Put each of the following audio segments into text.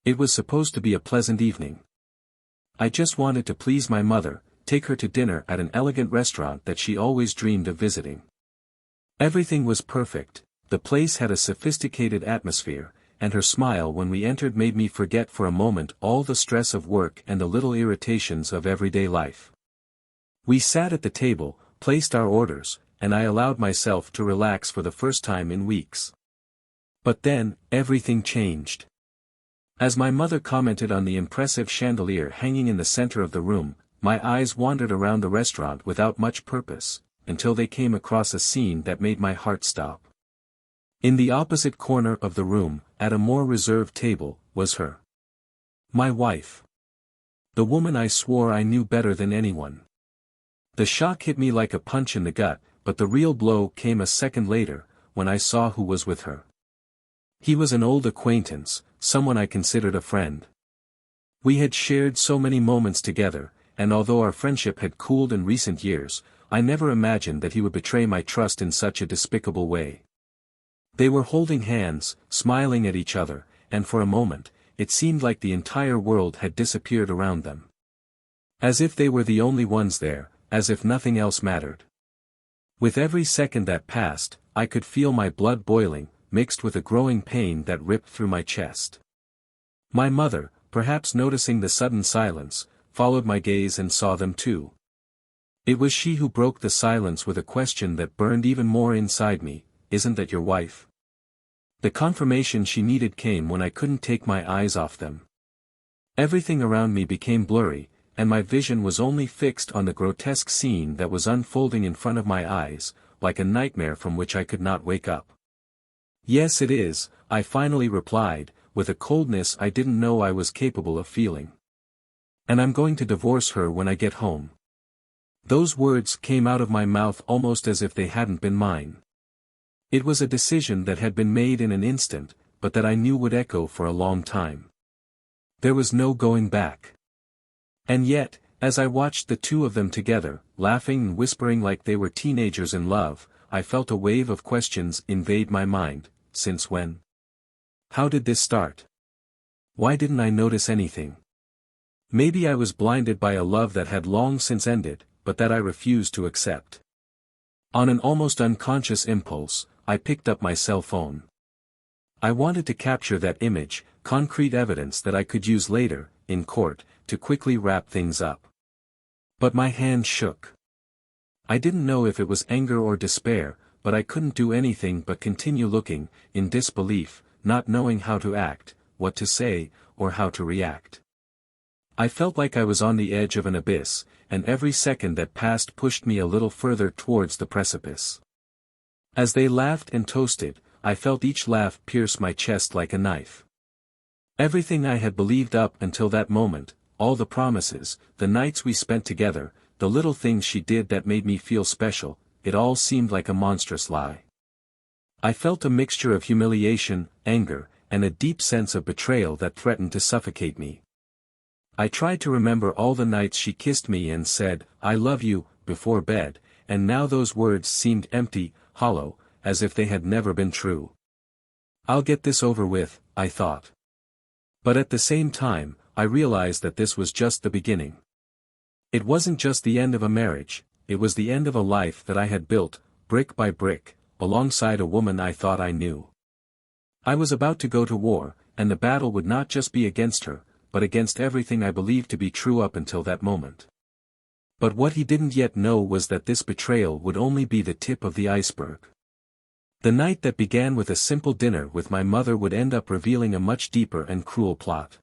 It was supposed to be a pleasant evening. I just wanted to please my mother, take her to dinner at an elegant restaurant that she always dreamed of visiting. Everything was perfect, the place had a sophisticated atmosphere, and her smile when we entered made me forget for a moment all the stress of work and the little irritations of everyday life. We sat at the table, placed our orders, and I allowed myself to relax for the first time in weeks. But then, everything changed. As my mother commented on the impressive chandelier hanging in the center of the room, my eyes wandered around the restaurant without much purpose, until they came across a scene that made my heart stop. In the opposite corner of the room, at a more reserved table, was her. My wife. The woman I swore I knew better than anyone. The shock hit me like a punch in the gut, but the real blow came a second later, when I saw who was with her. He was an old acquaintance, someone I considered a friend. We had shared so many moments together, and although our friendship had cooled in recent years, I never imagined that he would betray my trust in such a despicable way. They were holding hands, smiling at each other, and for a moment, it seemed like the entire world had disappeared around them. As if they were the only ones there, as if nothing else mattered. With every second that passed, I could feel my blood boiling, mixed with a growing pain that ripped through my chest. My mother, perhaps noticing the sudden silence, followed my gaze and saw them too. It was she who broke the silence with a question that burned even more inside me, "Isn't that your wife?" The confirmation she needed came when I couldn't take my eyes off them. Everything around me became blurry, and my vision was only fixed on the grotesque scene that was unfolding in front of my eyes, like a nightmare from which I could not wake up. "Yes, it is," I finally replied, with a coldness I didn't know I was capable of feeling. "And I'm going to divorce her when I get home." Those words came out of my mouth almost as if they hadn't been mine. It was a decision that had been made in an instant, but that I knew would echo for a long time. There was no going back. And yet, as I watched the two of them together, laughing and whispering like they were teenagers in love, I felt a wave of questions invade my mind. Since when? How did this start? Why didn't I notice anything? Maybe I was blinded by a love that had long since ended, but that I refused to accept. On an almost unconscious impulse, I picked up my cell phone. I wanted to capture that image, concrete evidence that I could use later, in court, to quickly wrap things up. But my hand shook. I didn't know if it was anger or despair, but I couldn't do anything but continue looking, in disbelief, not knowing how to act, what to say, or how to react. I felt like I was on the edge of an abyss, and every second that passed pushed me a little further towards the precipice. As they laughed and toasted, I felt each laugh pierce my chest like a knife. Everything I had believed up until that moment, all the promises, the nights we spent together, the little things she did that made me feel special, it all seemed like a monstrous lie. I felt a mixture of humiliation, anger, and a deep sense of betrayal that threatened to suffocate me. I tried to remember all the nights she kissed me and said, "I love you," before bed, and now those words seemed empty, hollow, as if they had never been true. "I'll get this over with," I thought. But at the same time, I realized that this was just the beginning. It wasn't just the end of a marriage, it was the end of a life that I had built, brick by brick, alongside a woman I thought I knew. I was about to go to war, and the battle would not just be against her, but against everything I believed to be true up until that moment. But what he didn't yet know was that this betrayal would only be the tip of the iceberg. The night that began with a simple dinner with my mother would end up revealing a much deeper and cruel plot.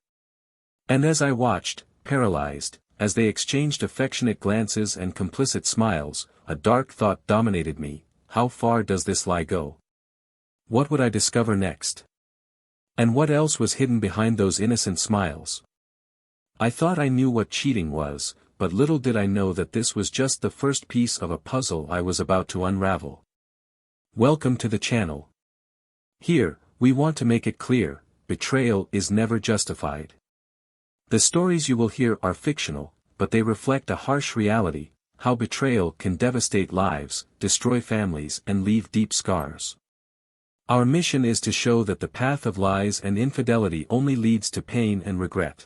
And as I watched, paralyzed, as they exchanged affectionate glances and complicit smiles, a dark thought dominated me: how far does this lie go? What would I discover next? And what else was hidden behind those innocent smiles? I thought I knew what cheating was, but little did I know that this was just the first piece of a puzzle I was about to unravel. Welcome to the channel. Here, we want to make it clear, betrayal is never justified. The stories you will hear are fictional, but they reflect a harsh reality: how betrayal can devastate lives, destroy families, and leave deep scars. Our mission is to show that the path of lies and infidelity only leads to pain and regret.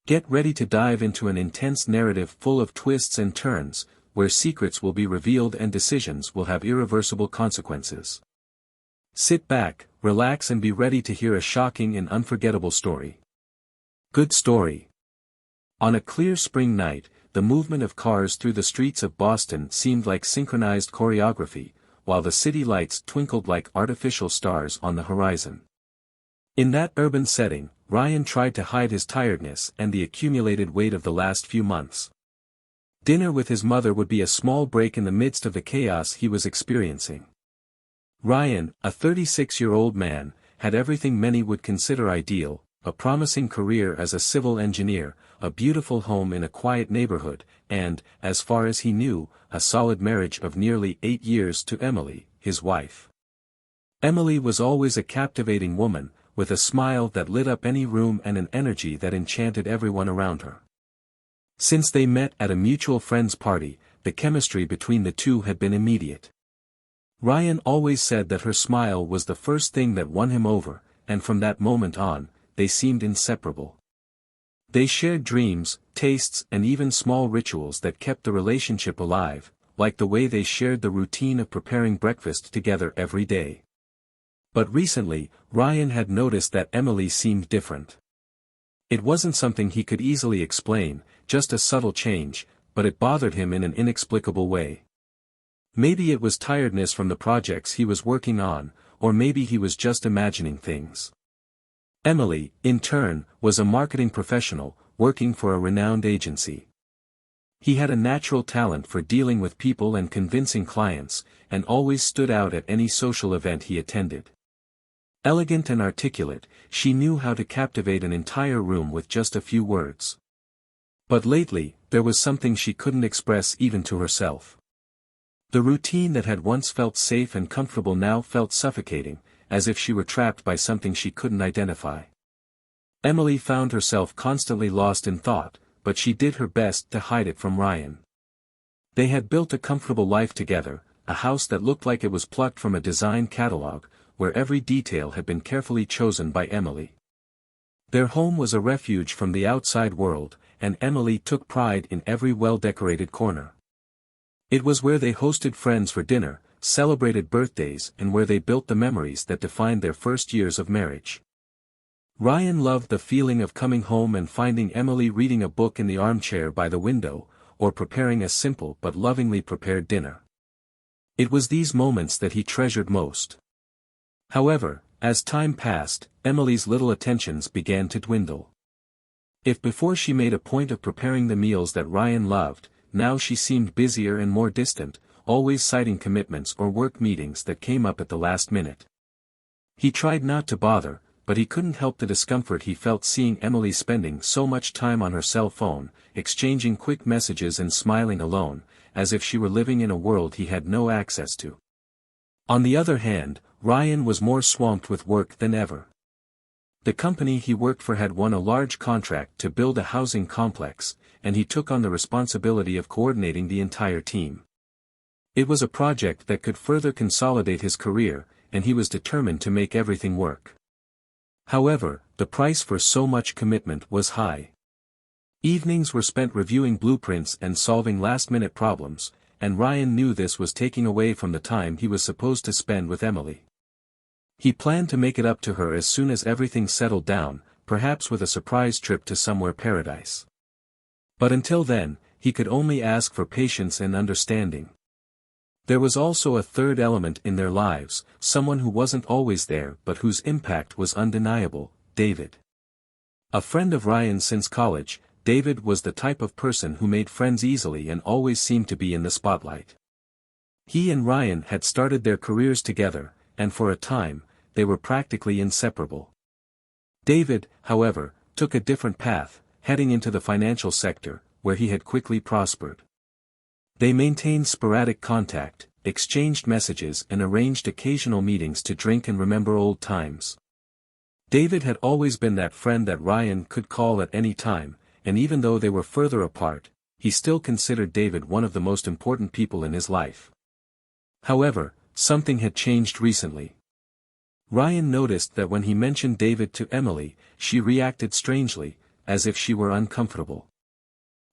Get ready to dive into an intense narrative full of twists and turns, where secrets will be revealed and decisions will have irreversible consequences. Sit back, relax and be ready to hear a shocking and unforgettable story. Good story. On a clear spring night, the movement of cars through the streets of Boston seemed like synchronized choreography, while the city lights twinkled like artificial stars on the horizon. In that urban setting, Ryan tried to hide his tiredness and the accumulated weight of the last few months. Dinner with his mother would be a small break in the midst of the chaos he was experiencing. Ryan, a 36-year-old man, had everything many would consider ideal: a promising career as a civil engineer, a beautiful home in a quiet neighborhood, and, as far as he knew, a solid marriage of nearly 8 years to Emily, his wife. Emily was always a captivating woman, with a smile that lit up any room and an energy that enchanted everyone around her. Since they met at a mutual friend's party, the chemistry between the two had been immediate. Ryan always said that her smile was the first thing that won him over, and from that moment on, they seemed inseparable. They shared dreams, tastes and even small rituals that kept the relationship alive, like the way they shared the routine of preparing breakfast together every day. But recently, Ryan had noticed that Emily seemed different. It wasn't something he could easily explain, just a subtle change, but it bothered him in an inexplicable way. Maybe it was tiredness from the projects he was working on, or maybe he was just imagining things. Emily, in turn, was a marketing professional, working for a renowned agency. He had a natural talent for dealing with people and convincing clients, and always stood out at any social event he attended. Elegant and articulate, she knew how to captivate an entire room with just a few words. But lately, there was something she couldn't express even to herself. The routine that had once felt safe and comfortable now felt suffocating, as if she were trapped by something she couldn't identify. Emily found herself constantly lost in thought, but she did her best to hide it from Ryan. They had built a comfortable life together, a house that looked like it was plucked from a design catalog, where every detail had been carefully chosen by Emily. Their home was a refuge from the outside world, and Emily took pride in every well-decorated corner. It was where they hosted friends for dinner, celebrated birthdays and where they built the memories that defined their first years of marriage. Ryan loved the feeling of coming home and finding Emily reading a book in the armchair by the window, or preparing a simple but lovingly prepared dinner. It was these moments that he treasured most. However, as time passed, Emily's little attentions began to dwindle. If before she made a point of preparing the meals that Ryan loved, now she seemed busier and more distant, always citing commitments or work meetings that came up at the last minute. He tried not to bother, but he couldn't help the discomfort he felt seeing Emily spending so much time on her cell phone, exchanging quick messages and smiling alone, as if she were living in a world he had no access to. On the other hand, Ryan was more swamped with work than ever. The company he worked for had won a large contract to build a housing complex, and he took on the responsibility of coordinating the entire team. It was a project that could further consolidate his career, and he was determined to make everything work. However, the price for so much commitment was high. Evenings were spent reviewing blueprints and solving last-minute problems, and Ryan knew this was taking away from the time he was supposed to spend with Emily. He planned to make it up to her as soon as everything settled down, perhaps with a surprise trip to somewhere paradise. But until then, he could only ask for patience and understanding. There was also a third element in their lives, someone who wasn't always there but whose impact was undeniable: David. A friend of Ryan's since college, David was the type of person who made friends easily and always seemed to be in the spotlight. He and Ryan had started their careers together, and for a time, they were practically inseparable. David, however, took a different path, heading into the financial sector, where he had quickly prospered. They maintained sporadic contact, exchanged messages and arranged occasional meetings to drink and remember old times. David had always been that friend that Ryan could call at any time, and even though they were further apart, he still considered David one of the most important people in his life. However, something had changed recently. Ryan noticed that when he mentioned David to Emily, she reacted strangely, as if she were uncomfortable.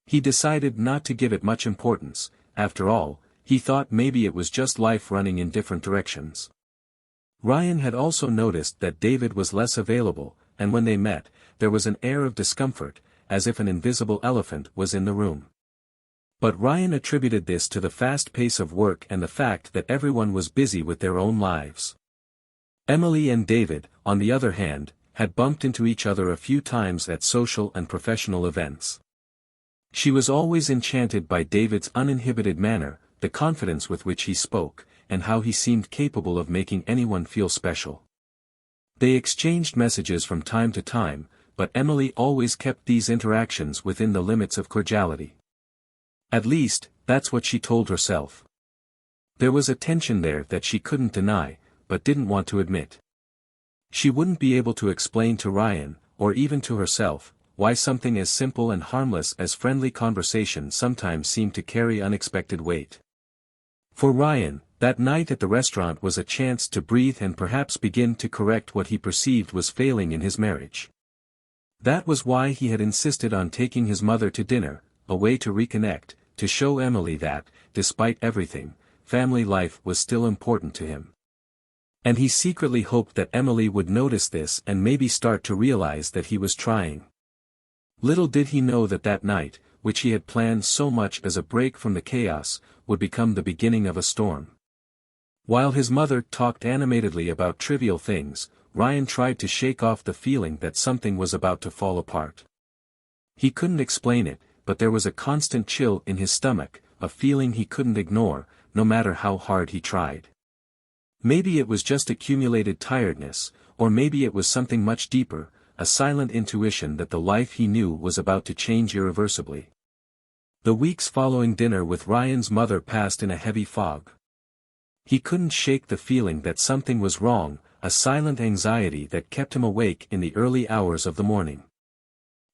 He decided not to give it much importance. After all, he thought maybe it was just life running in different directions. Ryan had also noticed that David was less available, and when they met, there was an air of discomfort, as if an invisible elephant was in the room. But Ryan attributed this to the fast pace of work and the fact that everyone was busy with their own lives. Emily and David, on the other hand, had bumped into each other a few times at social and professional events. She was always enchanted by David's uninhibited manner, the confidence with which he spoke, and how he seemed capable of making anyone feel special. They exchanged messages from time to time, but Emily always kept these interactions within the limits of cordiality. At least, that's what she told herself. There was a tension there that she couldn't deny, but didn't want to admit. She wouldn't be able to explain to Ryan, or even to herself, why something as simple and harmless as friendly conversation sometimes seemed to carry unexpected weight. For Ryan, that night at the restaurant was a chance to breathe and perhaps begin to correct what he perceived was failing in his marriage. That was why he had insisted on taking his mother to dinner, a way to reconnect, to show Emily that, despite everything, family life was still important to him. And he secretly hoped that Emily would notice this and maybe start to realize that he was trying. Little did he know that that night, which he had planned so much as a break from the chaos, would become the beginning of a storm. While his mother talked animatedly about trivial things, Ryan tried to shake off the feeling that something was about to fall apart. He couldn't explain it, but there was a constant chill in his stomach, a feeling he couldn't ignore, no matter how hard he tried. Maybe it was just accumulated tiredness, or maybe it was something much deeper, a silent intuition that the life he knew was about to change irreversibly. The weeks following dinner with Ryan's mother passed in a heavy fog. He couldn't shake the feeling that something was wrong, a silent anxiety that kept him awake in the early hours of the morning.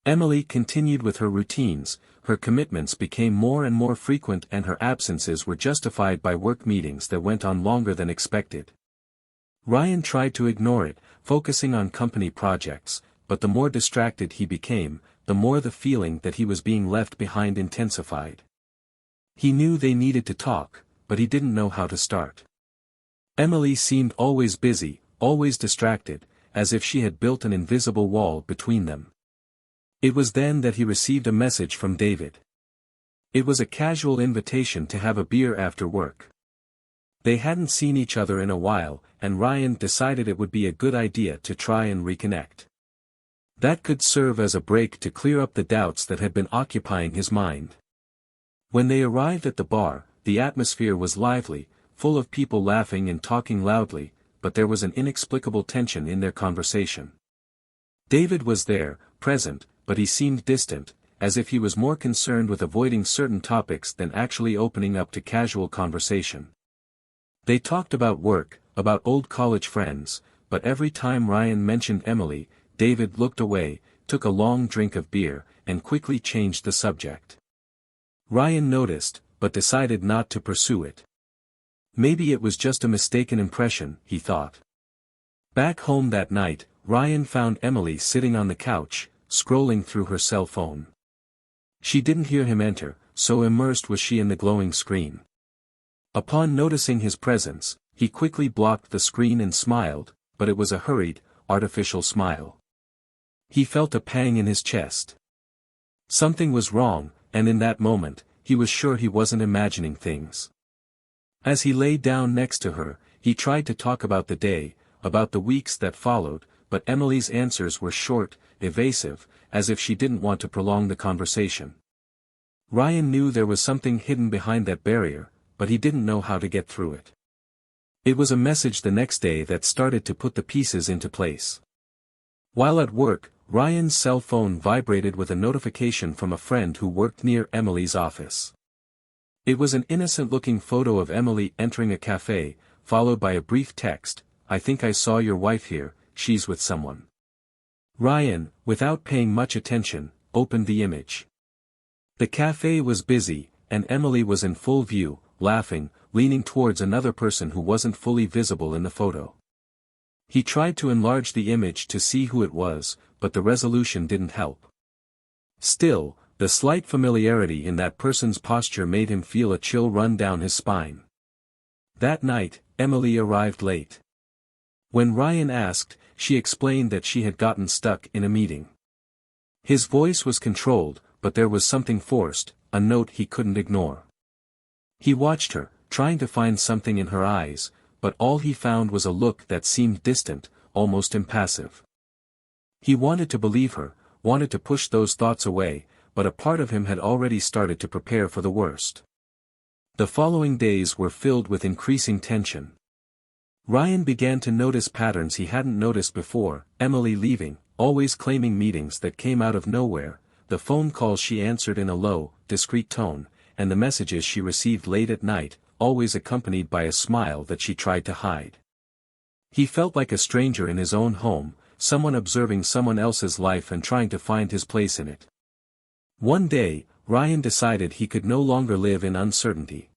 Emily continued with her routines, her commitments became more and more frequent and her absences were justified by work meetings that went on longer than expected. Ryan tried to ignore it, focusing on company projects, but the more distracted he became, the more the feeling that he was being left behind intensified. He knew they needed to talk, but he didn't know how to start. Emily seemed always busy, always distracted, as if she had built an invisible wall between them. It was then that he received a message from David. It was a casual invitation to have a beer after work. They hadn't seen each other in a while, and Ryan decided it would be a good idea to try and reconnect. That could serve as a break to clear up the doubts that had been occupying his mind. When they arrived at the bar, the atmosphere was lively, full of people laughing and talking loudly, but there was an inexplicable tension in their conversation. David was there, present, but he seemed distant, as if he was more concerned with avoiding certain topics than actually opening up to casual conversation. They talked about work, about old college friends, but every time Ryan mentioned Emily, David looked away, took a long drink of beer, and quickly changed the subject. Ryan noticed, but decided not to pursue it. Maybe it was just a mistaken impression, he thought. Back home that night, Ryan found Emily sitting on the couch, scrolling through her cell phone. She didn't hear him enter, so immersed was she in the glowing screen. Upon noticing his presence, he quickly blocked the screen and smiled, but it was a hurried, artificial smile. He felt a pang in his chest. Something was wrong, and in that moment, he was sure he wasn't imagining things. As he lay down next to her, he tried to talk about the day, about the weeks that followed, but Emily's answers were short, evasive, as if she didn't want to prolong the conversation. Ryan knew there was something hidden behind that barrier, but he didn't know how to get through it. It was a message the next day that started to put the pieces into place. While at work, Ryan's cell phone vibrated with a notification from a friend who worked near Emily's office. It was an innocent-looking photo of Emily entering a cafe, followed by a brief text, "I think I saw your wife here, she's with someone." Ryan, without paying much attention, opened the image. The cafe was busy, and Emily was in full view, laughing, leaning towards another person who wasn't fully visible in the photo. He tried to enlarge the image to see who it was, but the resolution didn't help. Still, the slight familiarity in that person's posture made him feel a chill run down his spine. That night, Emily arrived late. When Ryan asked, she explained that she had gotten stuck in a meeting. His voice was controlled, but there was something forced, a note he couldn't ignore. He watched her, trying to find something in her eyes, but all he found was a look that seemed distant, almost impassive. He wanted to believe her, wanted to push those thoughts away, but a part of him had already started to prepare for the worst. The following days were filled with increasing tension. Ryan began to notice patterns he hadn't noticed before: Emily leaving, always claiming meetings that came out of nowhere, the phone calls she answered in a low, discreet tone, and the messages she received late at night, always accompanied by a smile that she tried to hide. He felt like a stranger in his own home, someone observing someone else's life and trying to find his place in it. One day, Ryan decided he could no longer live in uncertainty.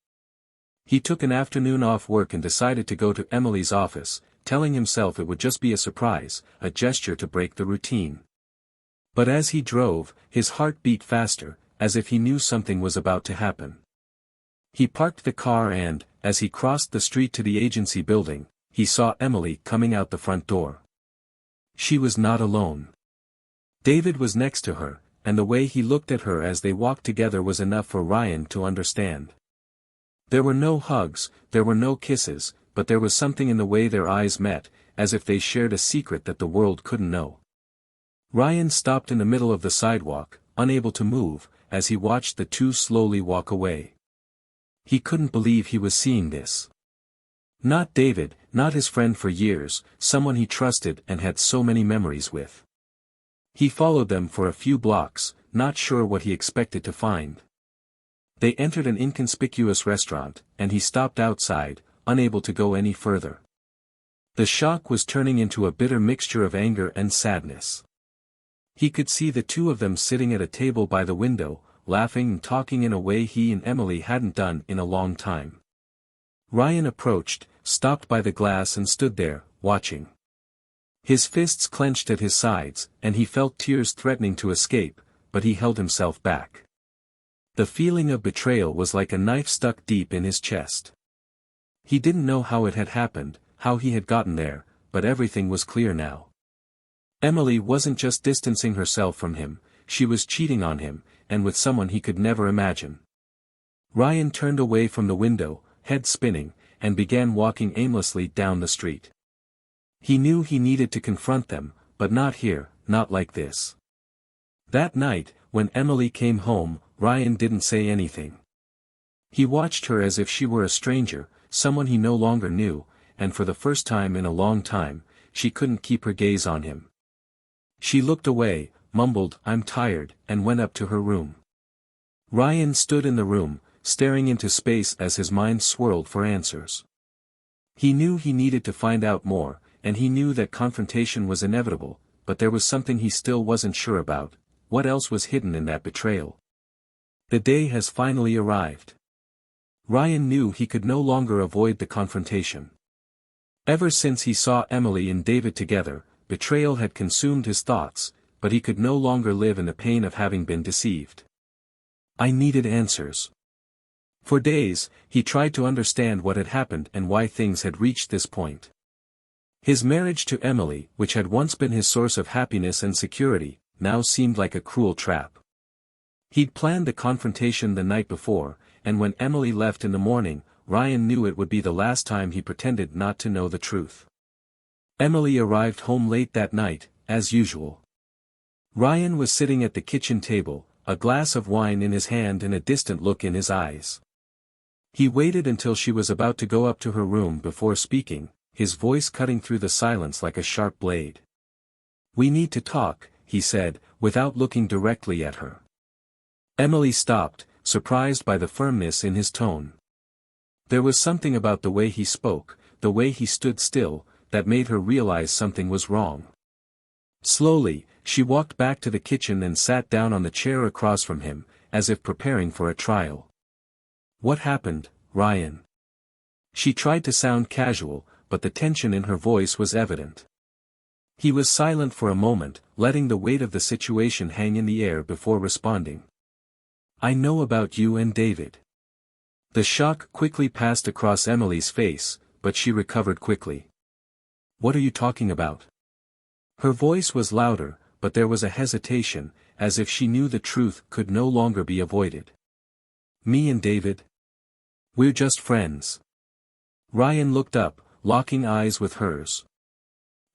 He took an afternoon off work and decided to go to Emily's office, telling himself it would just be a surprise, a gesture to break the routine. But as he drove, his heart beat faster, as if he knew something was about to happen. He parked the car and, as he crossed the street to the agency building, he saw Emily coming out the front door. She was not alone. David was next to her, and the way he looked at her as they walked together was enough for Ryan to understand. There were no hugs, there were no kisses, but there was something in the way their eyes met, as if they shared a secret that the world couldn't know. Ryan stopped in the middle of the sidewalk, unable to move, as he watched the two slowly walk away. He couldn't believe he was seeing this. Not David, not his friend for years, someone he trusted and had so many memories with. He followed them for a few blocks, not sure what he expected to find. They entered an inconspicuous restaurant, and he stopped outside, unable to go any further. The shock was turning into a bitter mixture of anger and sadness. He could see the two of them sitting at a table by the window, laughing and talking in a way he and Emily hadn't done in a long time. Ryan approached, stopped by the glass and stood there, watching. His fists clenched at his sides, and he felt tears threatening to escape, but he held himself back. The feeling of betrayal was like a knife stuck deep in his chest. He didn't know how it had happened, how he had gotten there, but everything was clear now. Emily wasn't just distancing herself from him, she was cheating on him, and with someone he could never imagine. Ryan turned away from the window, head spinning, and began walking aimlessly down the street. He knew he needed to confront them, but not here, not like this. That night, when Emily came home, Ryan didn't say anything. He watched her as if she were a stranger, someone he no longer knew, and for the first time in a long time, she couldn't keep her gaze on him. She looked away, mumbled, "I'm tired," and went up to her room. Ryan stood in the room, staring into space as his mind swirled for answers. He knew he needed to find out more, and he knew that confrontation was inevitable, but there was something he still wasn't sure about. What else was hidden in that betrayal? The day has finally arrived. Ryan knew he could no longer avoid the confrontation. Ever since he saw Emily and David together, betrayal had consumed his thoughts, but he could no longer live in the pain of having been deceived. I needed answers. For days, he tried to understand what had happened and why things had reached this point. His marriage to Emily, which had once been his source of happiness and security, now seemed like a cruel trap. He'd planned the confrontation the night before, and when Emily left in the morning, Ryan knew it would be the last time he pretended not to know the truth. Emily arrived home late that night, as usual. Ryan was sitting at the kitchen table, a glass of wine in his hand and a distant look in his eyes. He waited until she was about to go up to her room before speaking, his voice cutting through the silence like a sharp blade. "We need to talk," he said, without looking directly at her. Emily stopped, surprised by the firmness in his tone. There was something about the way he spoke, the way he stood still, that made her realize something was wrong. Slowly, she walked back to the kitchen and sat down on the chair across from him, as if preparing for a trial. "What happened, Ryan?" She tried to sound casual, but the tension in her voice was evident. He was silent for a moment, letting the weight of the situation hang in the air before responding. "I know about you and David." The shock quickly passed across Emily's face, but she recovered quickly. "What are you talking about?" Her voice was louder, but there was a hesitation, as if she knew the truth could no longer be avoided. "Me and David? We're just friends." Ryan looked up, locking eyes with hers.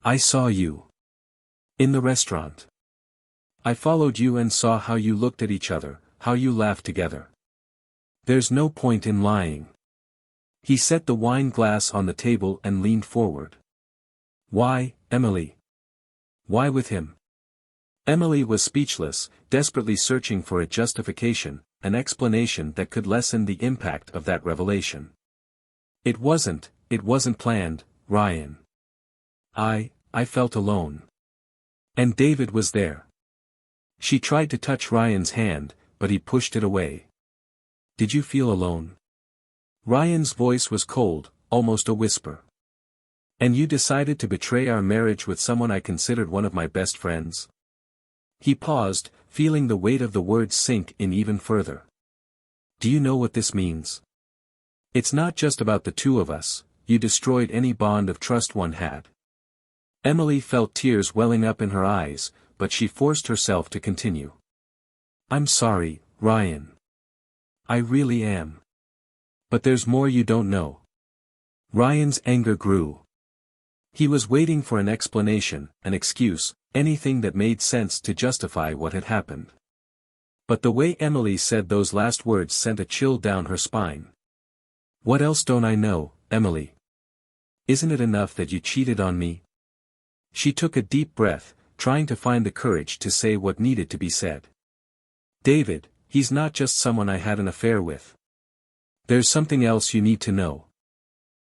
"I saw you in the restaurant. I followed you and saw how you looked at each other, how you laughed together. There's no point in lying." He set the wine glass on the table and leaned forward. "Why, Emily? Why with him?" Emily was speechless, desperately searching for a justification, an explanation that could lessen the impact of that revelation. It wasn't planned, Ryan. I felt alone. And David was there." She tried to touch Ryan's hand, but he pushed it away. "Did you feel alone?" Ryan's voice was cold, almost a whisper. "And you decided to betray our marriage with someone I considered one of my best friends?" He paused, feeling the weight of the words sink in even further. "Do you know what this means? It's not just about the two of us, you destroyed any bond of trust one had." Emily felt tears welling up in her eyes, but she forced herself to continue. "I'm sorry, Ryan. I really am. But there's more you don't know." Ryan's anger grew. He was waiting for an explanation, an excuse, anything that made sense to justify what had happened. But the way Emily said those last words sent a chill down her spine. "What else don't I know, Emily? Isn't it enough that you cheated on me?" She took a deep breath, trying to find the courage to say what needed to be said. "David, he's not just someone I had an affair with. There's something else you need to know."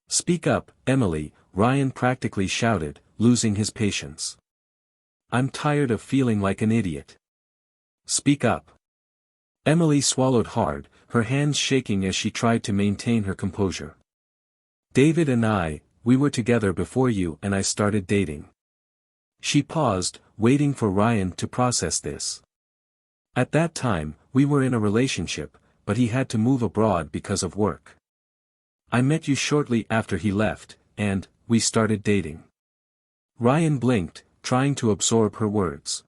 "Speak up, Emily," Ryan practically shouted, losing his patience. "I'm tired of feeling like an idiot. Speak up." Emily swallowed hard, her hands shaking as she tried to maintain her composure. "David and we were together before you and I started dating." She paused, waiting for Ryan to process this. "At that time, we were in a relationship, but he had to move abroad because of work. I met you shortly after he left, and we started dating." Ryan blinked, trying to absorb her words.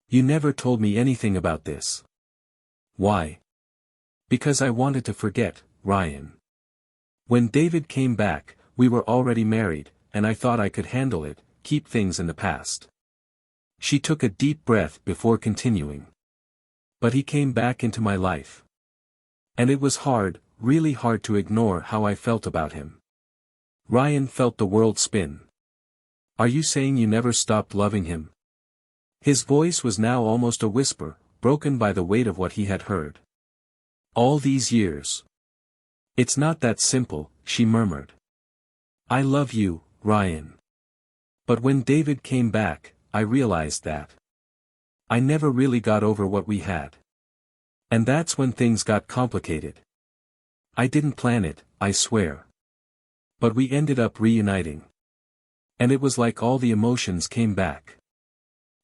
"You never told me anything about this." "Why?" "Because I wanted to forget, Ryan. When David came back, we were already married, and I thought I could handle it, keep things in the past." She took a deep breath before continuing. "But he came back into my life. And it was hard, really hard to ignore how I felt about him." Ryan felt the world spin. "Are you saying you never stopped loving him?" His voice was now almost a whisper, broken by the weight of what he had heard. "All these years." "It's not that simple," she murmured. "I love you, Ryan. But when David came back, I realized that I never really got over what we had. And that's when things got complicated. I didn't plan it, I swear. But we ended up reuniting. And it was like all the emotions came back."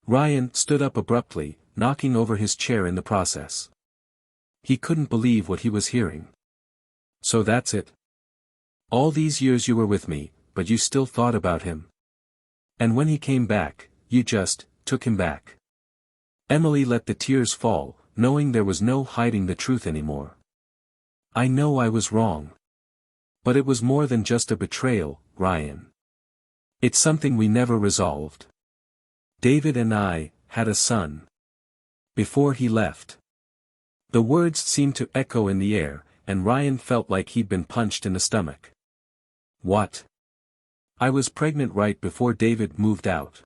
Ryan stood up abruptly, knocking over his chair in the process. He couldn't believe what he was hearing. "So that's it? All these years you were with me, but you still thought about him? And when he came back, you just took him back?" Emily let the tears fall, knowing there was no hiding the truth anymore. "I know I was wrong. But it was more than just a betrayal, Ryan. It's something we never resolved. David and I had a son. Before he left." The words seemed to echo in the air, and Ryan felt like he'd been punched in the stomach. "What?" "I was pregnant right before David moved out.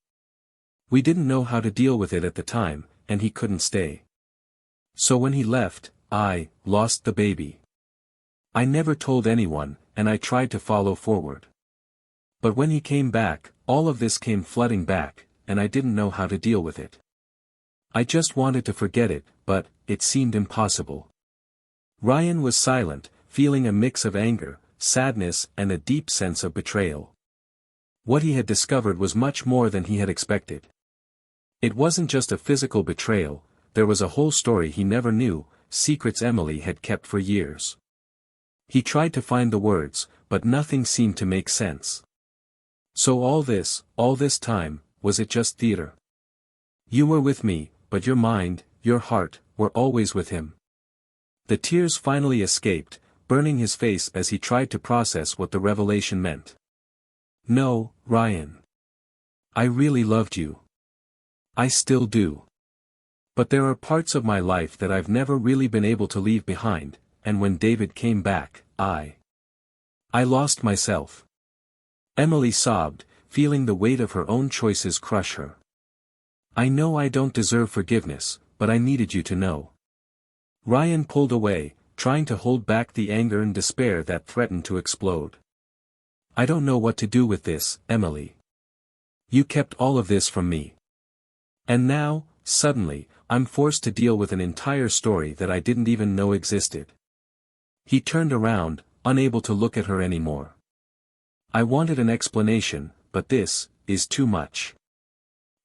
We didn't know how to deal with it at the time, and he couldn't stay. So when he left, I lost the baby. I never told anyone, and I tried to follow forward. But when he came back, all of this came flooding back, and I didn't know how to deal with it. I just wanted to forget it, but it seemed impossible." Ryan was silent, feeling a mix of anger, sadness and a deep sense of betrayal. What he had discovered was much more than he had expected. It wasn't just a physical betrayal, there was a whole story he never knew, secrets Emily had kept for years. He tried to find the words, but nothing seemed to make sense. So all this time, was it just theater? You were with me, but your mind, your heart, were always with him. The tears finally escaped, burning his face as he tried to process what the revelation meant. No, Ryan. I really loved you. I still do. But there are parts of my life that I've never really been able to leave behind, and when David came back, I lost myself. Emily sobbed, feeling the weight of her own choices crush her. I know I don't deserve forgiveness, but I needed you to know. Ryan pulled away, trying to hold back the anger and despair that threatened to explode. I don't know what to do with this, Emily. You kept all of this from me. And now, suddenly, I'm forced to deal with an entire story that I didn't even know existed. He turned around, unable to look at her anymore. I wanted an explanation, but this is too much.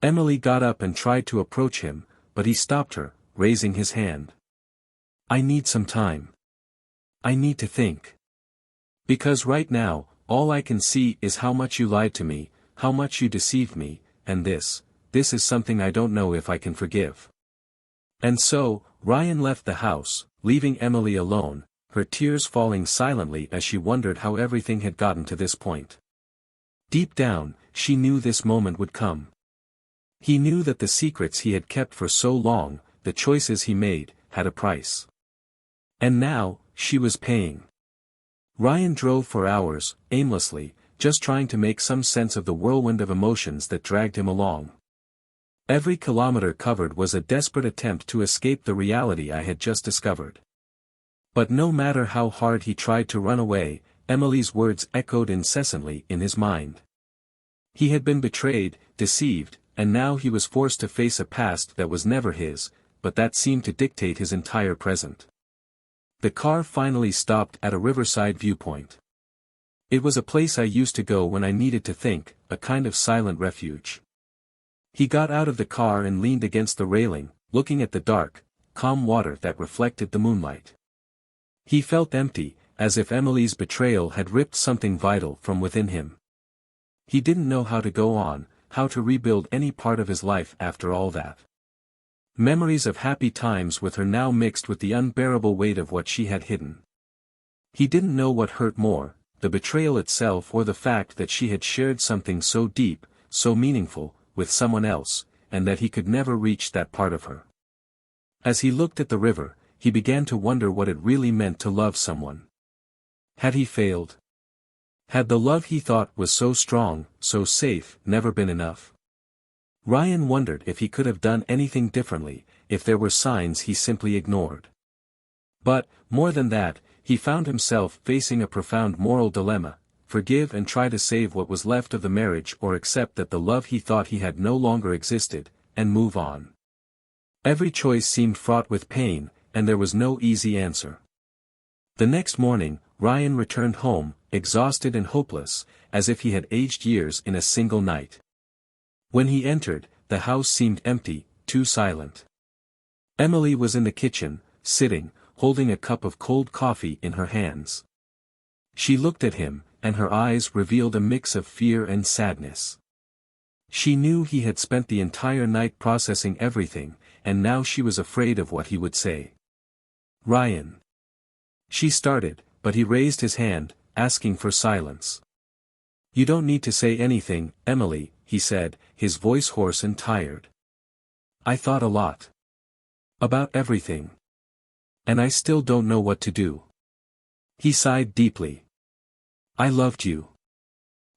Emily got up and tried to approach him, but he stopped her, raising his hand. I need some time. I need to think. Because right now, all I can see is how much you lied to me, how much you deceived me, and this is something I don't know if I can forgive. And so, Ryan left the house, leaving Emily alone, her tears falling silently as she wondered how everything had gotten to this point. Deep down, she knew this moment would come. He knew that the secrets he had kept for so long, the choices he made, had a price. And now, she was paying. Ryan drove for hours, aimlessly, just trying to make some sense of the whirlwind of emotions that dragged him along. Every kilometer covered was a desperate attempt to escape the reality I had just discovered. But no matter how hard he tried to run away, Emily's words echoed incessantly in his mind. He had been betrayed, deceived, and now he was forced to face a past that was never his, but that seemed to dictate his entire present. The car finally stopped at a riverside viewpoint. It was a place I used to go when I needed to think, a kind of silent refuge. He got out of the car and leaned against the railing, looking at the dark, calm water that reflected the moonlight. He felt empty, as if Emily's betrayal had ripped something vital from within him. He didn't know how to go on, how to rebuild any part of his life after all that. Memories of happy times with her now mixed with the unbearable weight of what she had hidden. He didn't know what hurt more, the betrayal itself or the fact that she had shared something so deep, so meaningful, with someone else, and that he could never reach that part of her. As he looked at the river, he began to wonder what it really meant to love someone. Had he failed? Had the love he thought was so strong, so safe, never been enough? Ryan wondered if he could have done anything differently, if there were signs he simply ignored. But, more than that, he found himself facing a profound moral dilemma: forgive and try to save what was left of the marriage, or accept that the love he thought he had no longer existed, and move on. Every choice seemed fraught with pain, and there was no easy answer. The next morning, Ryan returned home, exhausted and hopeless, as if he had aged years in a single night. When he entered, the house seemed empty, too silent. Emily was in the kitchen, sitting, holding a cup of cold coffee in her hands. She looked at him, and her eyes revealed a mix of fear and sadness. She knew he had spent the entire night processing everything, and now she was afraid of what he would say. Ryan. She started, but he raised his hand, asking for silence. You don't need to say anything, Emily, he said, his voice hoarse and tired. I thought a lot. About everything. And I still don't know what to do. He sighed deeply. I loved you.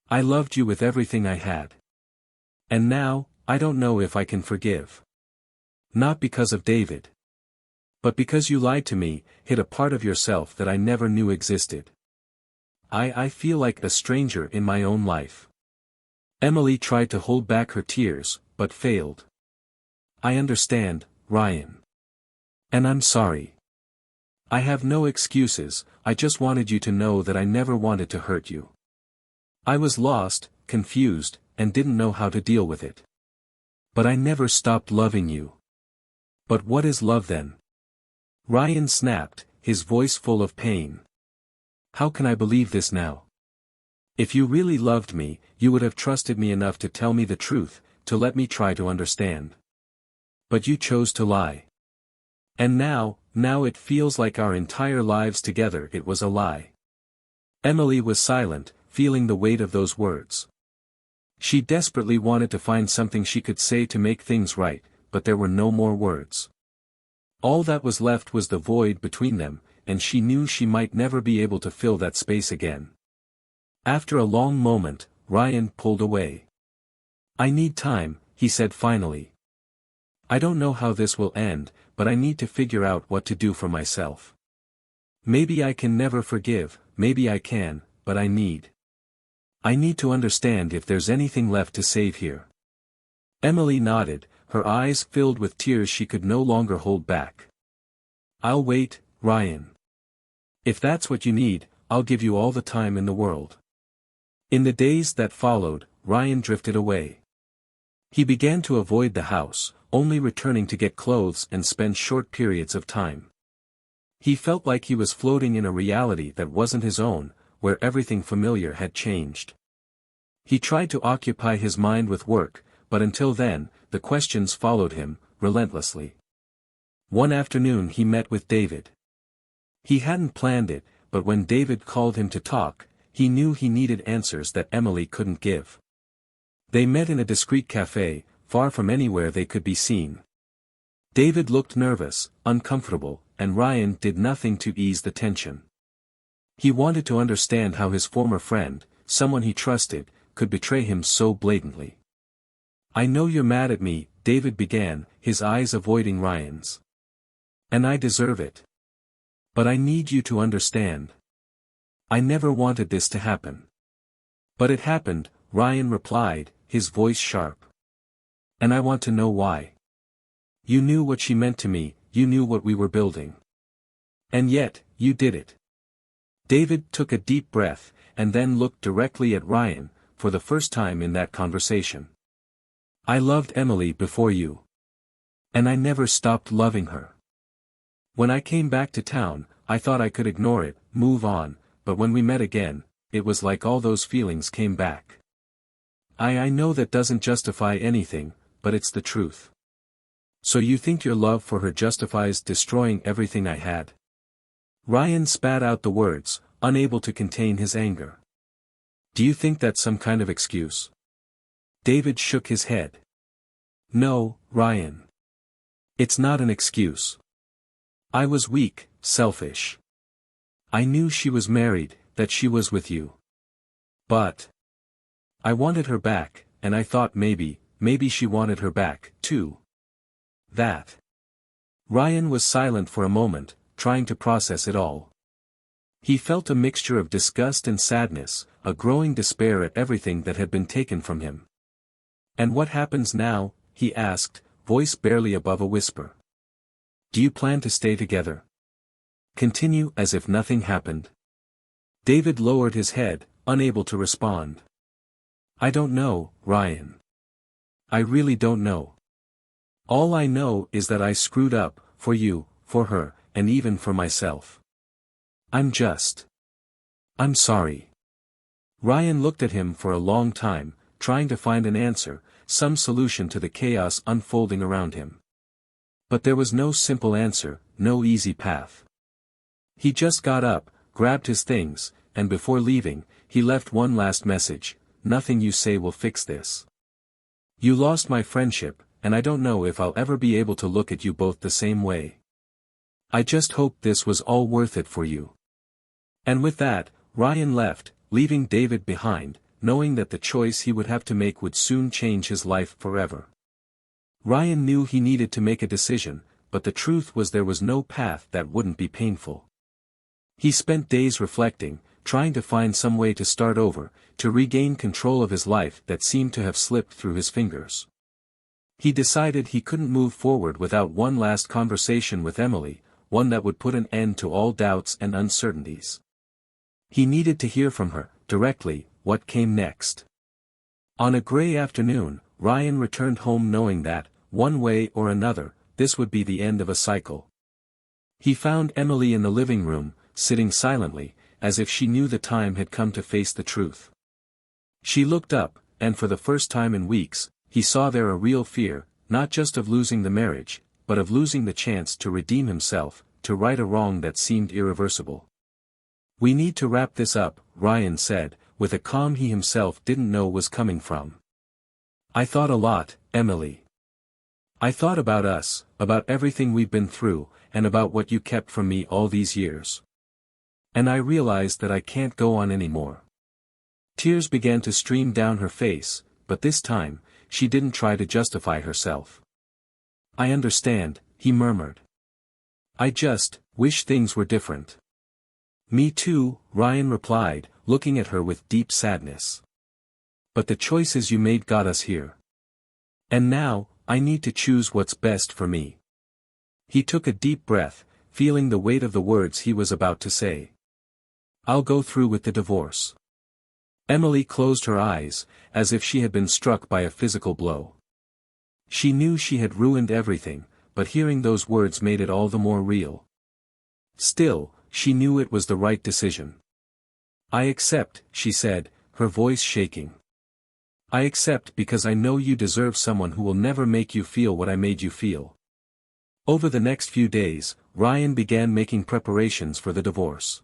I loved you with everything I had. And now, I don't know if I can forgive. Not because of David. But because you lied to me, hid a part of yourself that I never knew existed. I feel like a stranger in my own life. Emily tried to hold back her tears, but failed. I understand, Ryan. And I'm sorry. I have no excuses, I just wanted you to know that I never wanted to hurt you. I was lost, confused, and didn't know how to deal with it. But I never stopped loving you. But what is love then? Ryan snapped, his voice full of pain. How can I believe this now? If you really loved me, you would have trusted me enough to tell me the truth, to let me try to understand. But you chose to lie. And now it feels like our entire lives together it was a lie. Emily was silent, feeling the weight of those words. She desperately wanted to find something she could say to make things right, but there were no more words. All that was left was the void between them, and she knew she might never be able to fill that space again. After a long moment, Ryan pulled away. I need time, he said finally. I don't know how this will end, but I need to figure out what to do for myself. Maybe I can never forgive, maybe I can, but I need to understand if there's anything left to save here. Emily nodded, her eyes filled with tears she could no longer hold back. I'll wait, Ryan. If that's what you need, I'll give you all the time in the world. In the days that followed, Ryan drifted away. He began to avoid the house, only returning to get clothes and spend short periods of time. He felt like he was floating in a reality that wasn't his own, where everything familiar had changed. He tried to occupy his mind with work, but until then, the questions followed him, relentlessly. One afternoon he met with David. He hadn't planned it, but when David called him to talk, he knew he needed answers that Emily couldn't give. They met in a discreet cafe, far from anywhere they could be seen. David looked nervous, uncomfortable, and Ryan did nothing to ease the tension. He wanted to understand how his former friend, someone he trusted, could betray him so blatantly. I know you're mad at me, David began, his eyes avoiding Ryan's. And I deserve it. But I need you to understand. I never wanted this to happen. But it happened, Ryan replied, his voice sharp. And I want to know why. You knew what she meant to me, you knew what we were building. And yet, you did it. David took a deep breath, and then looked directly at Ryan, for the first time in that conversation. I loved Emily before you. And I never stopped loving her. When I came back to town, I thought I could ignore it, move on, but when we met again, it was like all those feelings came back. I know that doesn't justify anything, but it's the truth. So you think your love for her justifies destroying everything I had? Ryan spat out the words, unable to contain his anger. Do you think that's some kind of excuse? David shook his head. No, Ryan. It's not an excuse. I was weak, selfish. I knew she was married, that she was with you. But I wanted her back, and I thought maybe she wanted her back, too. That. Ryan was silent for a moment, trying to process it all. He felt a mixture of disgust and sadness, a growing despair at everything that had been taken from him. And what happens now? He asked, voice barely above a whisper. Do you plan to stay together? Continue as if nothing happened? David lowered his head, unable to respond. I don't know, Ryan. I really don't know. All I know is that I screwed up, for you, for her, and even for myself. I'm sorry. Ryan looked at him for a long time, trying to find an answer, some solution to the chaos unfolding around him. But there was no simple answer, no easy path. He just got up, grabbed his things, and before leaving, he left one last message: nothing you say will fix this. You lost my friendship, and I don't know if I'll ever be able to look at you both the same way. I just hope this was all worth it for you. And with that, Ryan left, leaving David behind, knowing that the choice he would have to make would soon change his life forever. Ryan knew he needed to make a decision, but the truth was there was no path that wouldn't be painful. He spent days reflecting, trying to find some way to start over, to regain control of his life that seemed to have slipped through his fingers. He decided he couldn't move forward without one last conversation with Emily, one that would put an end to all doubts and uncertainties. He needed to hear from her, directly, what came next. On a gray afternoon, Ryan returned home knowing that, one way or another, this would be the end of a cycle. He found Emily in the living room, sitting silently, as if she knew the time had come to face the truth. She looked up, and for the first time in weeks, he saw there a real fear, not just of losing the marriage, but of losing the chance to redeem himself, to right a wrong that seemed irreversible. "We need to wrap this up," Ryan said, with a calm he himself didn't know was coming from. "I thought a lot, Emily. I thought about us, about everything we've been through, and about what you kept from me all these years. And I realized that I can't go on anymore." Tears began to stream down her face, but this time, she didn't try to justify herself. "I understand," he murmured. "I just wish things were different." "Me too," Ryan replied, looking at her with deep sadness. "But the choices you made got us here. And now, I need to choose what's best for me." He took a deep breath, feeling the weight of the words he was about to say. "I'll go through with the divorce." Emily closed her eyes, as if she had been struck by a physical blow. She knew she had ruined everything, but hearing those words made it all the more real. Still, she knew it was the right decision. "I accept," she said, her voice shaking. "I accept because I know you deserve someone who will never make you feel what I made you feel." Over the next few days, Ryan began making preparations for the divorce.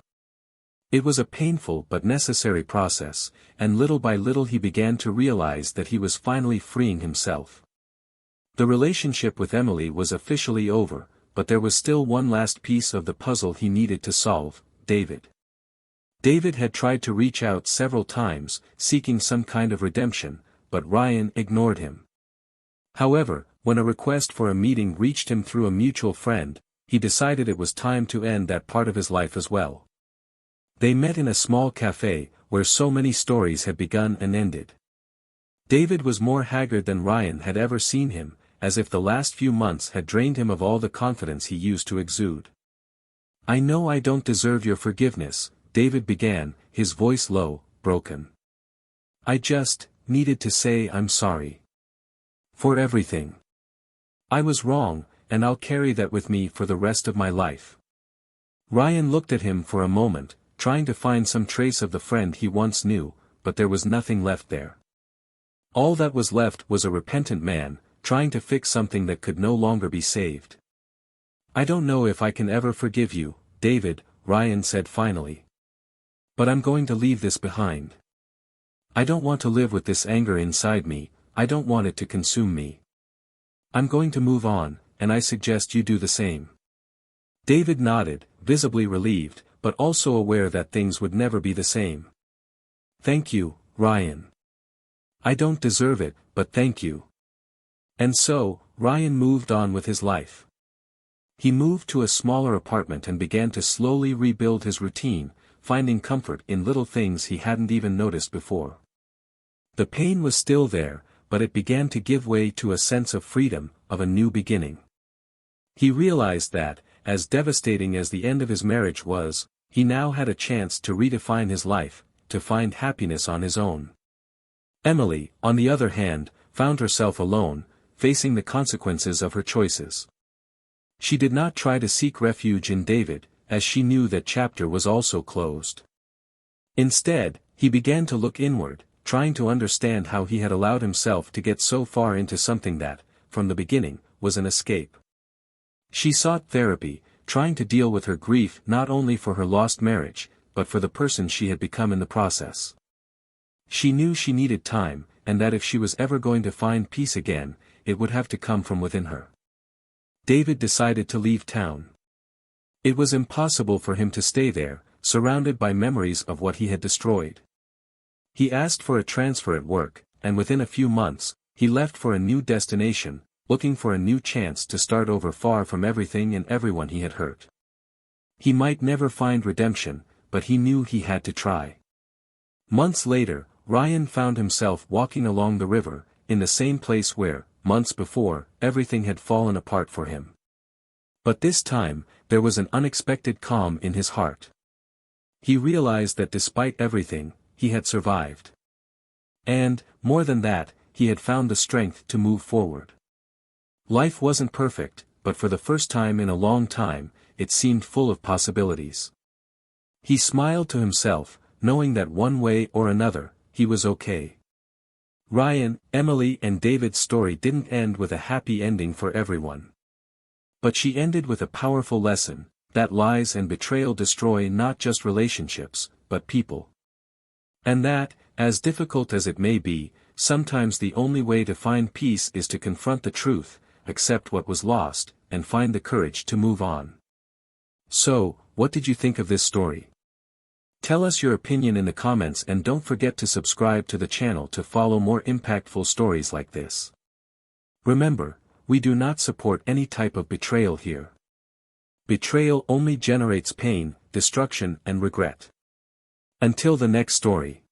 It was a painful but necessary process, and little by little he began to realize that he was finally freeing himself. The relationship with Emily was officially over, but there was still one last piece of the puzzle he needed to solve: David. David had tried to reach out several times, seeking some kind of redemption, but Ryan ignored him. However, when a request for a meeting reached him through a mutual friend, he decided it was time to end that part of his life as well. They met in a small cafe, where so many stories had begun and ended. David was more haggard than Ryan had ever seen him, as if the last few months had drained him of all the confidence he used to exude. "I know I don't deserve your forgiveness," David began, his voice low, broken. "I just needed to say I'm sorry. For everything. I was wrong, and I'll carry that with me for the rest of my life." Ryan looked at him for a moment, trying to find some trace of the friend he once knew, but there was nothing left there. All that was left was a repentant man, trying to fix something that could no longer be saved. "I don't know if I can ever forgive you, David," Ryan said finally. "But I'm going to leave this behind. I don't want to live with this anger inside me, I don't want it to consume me. I'm going to move on, and I suggest you do the same." David nodded, visibly relieved, but also aware that things would never be the same. "Thank you, Ryan. I don't deserve it, but thank you." And so, Ryan moved on with his life. He moved to a smaller apartment and began to slowly rebuild his routine, finding comfort in little things he hadn't even noticed before. The pain was still there, but it began to give way to a sense of freedom, of a new beginning. He realized that, as devastating as the end of his marriage was, he now had a chance to redefine his life, to find happiness on his own. Emily, on the other hand, found herself alone, facing the consequences of her choices. She did not try to seek refuge in David, as she knew that chapter was also closed. Instead, he began to look inward, trying to understand how he had allowed himself to get so far into something that, from the beginning, was an escape. She sought therapy, trying to deal with her grief not only for her lost marriage, but for the person she had become in the process. She knew she needed time, and that if she was ever going to find peace again, it would have to come from within her. David decided to leave town. It was impossible for him to stay there, surrounded by memories of what he had destroyed. He asked for a transfer at work, and within a few months, he left for a new destination, looking for a new chance to start over far from everything and everyone he had hurt. He might never find redemption, but he knew he had to try. Months later, Ryan found himself walking along the river, in the same place where, months before, everything had fallen apart for him. But this time, there was an unexpected calm in his heart. He realized that despite everything, he had survived. And, more than that, he had found the strength to move forward. Life wasn't perfect, but for the first time in a long time, it seemed full of possibilities. He smiled to himself, knowing that one way or another, he was okay. Ryan, Emily and David's story didn't end with a happy ending for everyone. But she ended with a powerful lesson, that lies and betrayal destroy not just relationships, but people. And that, as difficult as it may be, sometimes the only way to find peace is to confront the truth, accept what was lost, and find the courage to move on. So, what did you think of this story? Tell us your opinion in the comments and don't forget to subscribe to the channel to follow more impactful stories like this. Remember, we do not support any type of betrayal here. Betrayal only generates pain, destruction and regret. Until the next story.